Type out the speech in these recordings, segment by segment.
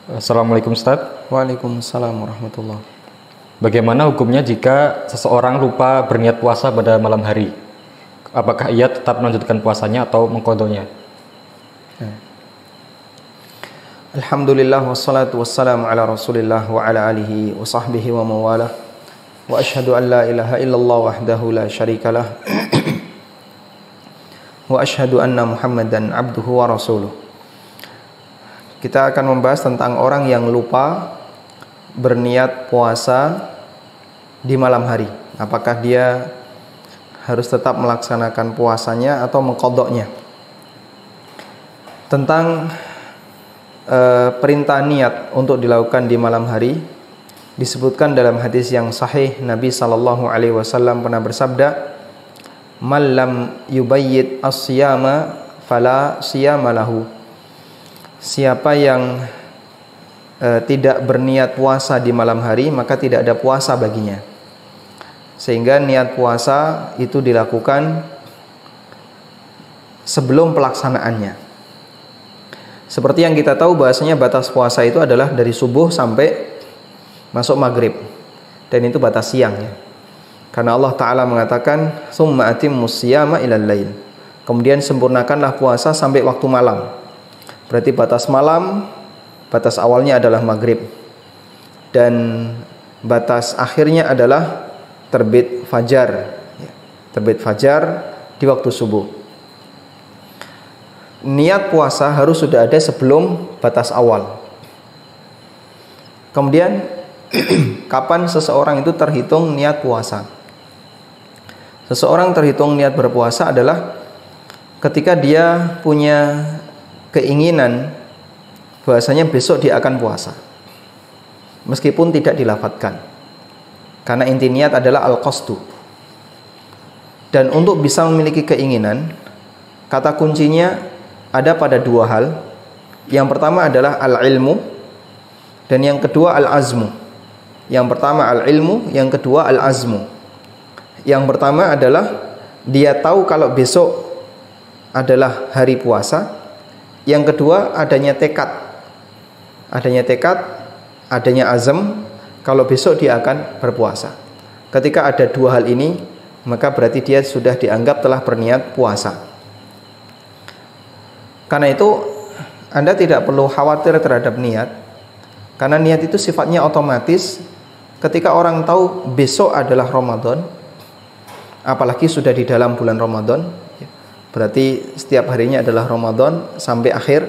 Assalamualaikum Ustaz. Waalaikumsalam warahmatullah. Bagaimana hukumnya jika seseorang lupa berniat puasa pada malam hari? Apakah ia tetap melanjutkan puasanya atau mengqadhonya? Alhamdulillah wassalatu wassalamu ala Rasulillah wa ala alihi wa sahbihi wa mawalah. Wa asyhadu an la ilaha illallah wahdahu la syarikalah. Wa asyhadu anna Muhammadan abduhu wa rasuluh. Kita akan membahas tentang orang yang lupa berniat puasa di malam hari. Apakah dia harus tetap melaksanakan puasanya atau mengqadhonya? Tentang perintah niat untuk dilakukan di malam hari, disebutkan dalam hadis yang sahih, Nabi SAW pernah bersabda, "Man lam yubayyit as-siyama fala siyama lahu." Siapa yang tidak berniat puasa di malam hari, maka tidak ada puasa baginya. Sehingga niat puasa itu dilakukan sebelum pelaksanaannya. Seperti yang kita tahu bahasanya batas puasa itu adalah dari subuh sampai masuk maghrib, dan itu batas siang ya. Karena Allah Ta'ala mengatakan, "Tsumma atimmus siyama ilal lail." Kemudian sempurnakanlah puasa sampai waktu malam. Berarti batas malam, batas awalnya adalah maghrib, dan batas akhirnya adalah terbit fajar. Terbit fajar di waktu subuh. Niat puasa harus sudah ada sebelum batas awal. Kemudian kapan seseorang itu terhitung niat puasa? Seseorang terhitung niat berpuasa adalah ketika dia punya keinginan bahwasanya besok dia akan puasa, meskipun tidak dilafadzkan, karena inti niat adalah al-qasdu. Dan untuk bisa memiliki keinginan, kata kuncinya ada pada dua hal. Yang pertama adalah al-ilmu, dan yang kedua al-azmu. Yang pertama al-ilmu, yang kedua al-azmu. Yang pertama adalah dia tahu kalau besok adalah hari puasa. Yang kedua adanya tekad. Adanya tekad, adanya azam kalau besok dia akan berpuasa. Ketika ada dua hal ini, maka berarti dia sudah dianggap telah berniat puasa. Karena itu Anda tidak perlu khawatir terhadap niat, karena niat itu sifatnya otomatis. Ketika orang tahu besok adalah Ramadan, apalagi sudah di dalam bulan Ramadan, berarti setiap harinya adalah Ramadan sampai akhir.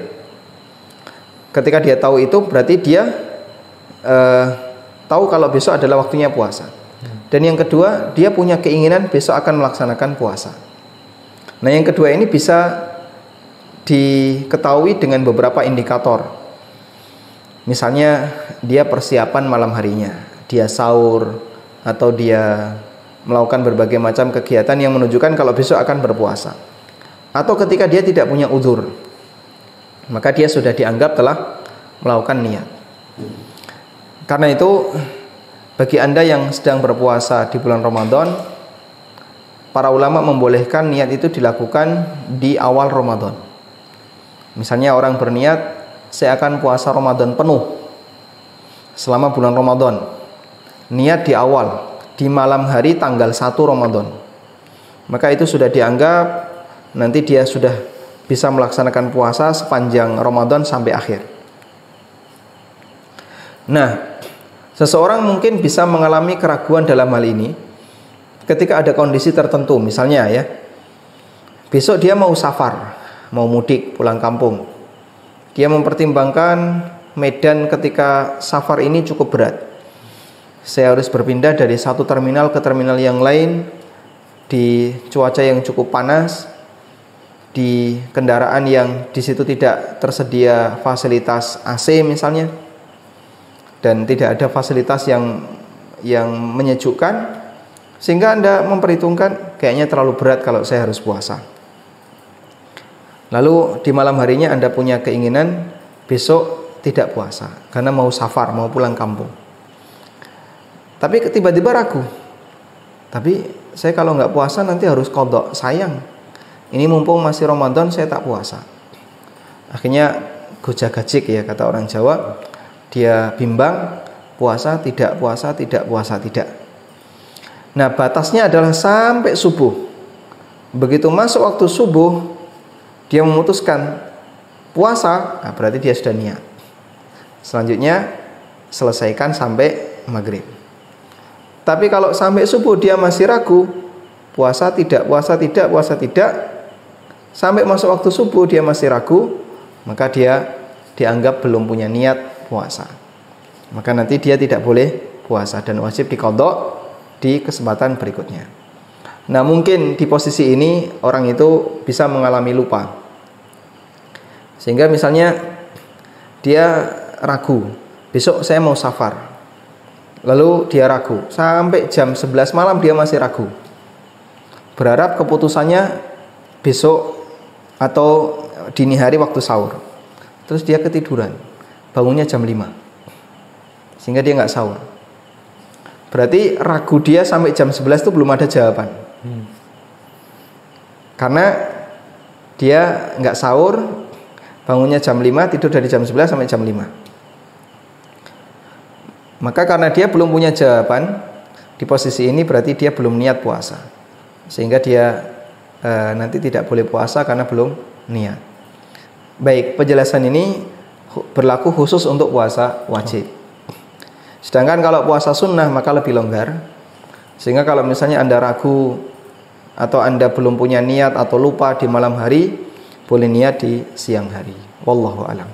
Ketika dia tahu itu, berarti dia tahu kalau besok adalah waktunya puasa. Dan yang kedua, dia punya keinginan besok akan melaksanakan puasa. Nah, yang kedua ini bisa diketahui dengan beberapa indikator. Misalnya dia persiapan malam harinya, dia sahur, atau dia melakukan berbagai macam kegiatan yang menunjukkan kalau besok akan berpuasa. Atau ketika dia tidak punya uzur, maka dia sudah dianggap telah melakukan niat. Karena itu bagi Anda yang sedang berpuasa di bulan Ramadan, para ulama membolehkan niat itu dilakukan di awal Ramadan. Misalnya orang berniat, saya akan puasa Ramadan penuh selama bulan Ramadan. Niat di awal, di malam hari tanggal 1 Ramadan. Maka itu sudah dianggap nanti dia sudah bisa melaksanakan puasa sepanjang Ramadan sampai akhir. Nah, seseorang mungkin bisa mengalami keraguan dalam hal ini ketika ada kondisi tertentu. Misalnya ya, besok dia mau safar, mau mudik pulang kampung. Dia mempertimbangkan medan ketika safar ini cukup berat. Saya harus berpindah dari satu terminal ke terminal yang lain di cuaca yang cukup panas, di kendaraan yang di situ tidak tersedia fasilitas AC misalnya, dan tidak ada fasilitas yang menyejukkan, sehingga Anda memperhitungkan kayaknya terlalu berat kalau saya harus puasa. Lalu di malam harinya Anda punya keinginan besok tidak puasa karena mau safar, mau pulang kampung. Tapi tiba-tiba ragu, tapi saya kalau nggak puasa nanti harus qadha, sayang. Ini mumpung masih Ramadan saya tak puasa. Akhirnya gojak-gajik ya kata orang Jawa, dia bimbang, puasa, tidak puasa, tidak puasa, tidak. Nah, batasnya adalah sampai subuh. Begitu masuk waktu subuh, dia memutuskan puasa, nah berarti dia sudah niat. Selanjutnya selesaikan sampai maghrib. Tapi kalau sampai subuh dia masih ragu, puasa tidak, puasa tidak, puasa tidak, sampai masuk waktu subuh dia masih ragu, maka dia dianggap belum punya niat puasa. Maka nanti dia tidak boleh puasa dan wajib diqadha di kesempatan berikutnya. Nah, mungkin di posisi ini orang itu bisa mengalami lupa. Sehingga misalnya dia ragu, besok saya mau safar. Lalu dia ragu, sampai jam 11 malam dia masih ragu. Berharap keputusannya besok atau dini hari waktu sahur. Terus dia ketiduran, bangunnya jam 5. Sehingga dia nggak sahur. Berarti ragu dia sampai jam 11 itu belum ada jawaban. Karena dia nggak sahur, bangunnya jam 5, tidur dari jam 11 sampai jam 5. Maka karena dia belum punya jawaban, di posisi ini berarti dia belum niat puasa. Sehingga dia nanti tidak boleh puasa karena belum niat. Baik, penjelasan ini berlaku khusus untuk puasa wajib. Sedangkan kalau puasa sunnah maka lebih longgar. Sehingga kalau misalnya Anda ragu atau Anda belum punya niat atau lupa di malam hari, boleh niat di siang hari. Wallahu a'lam.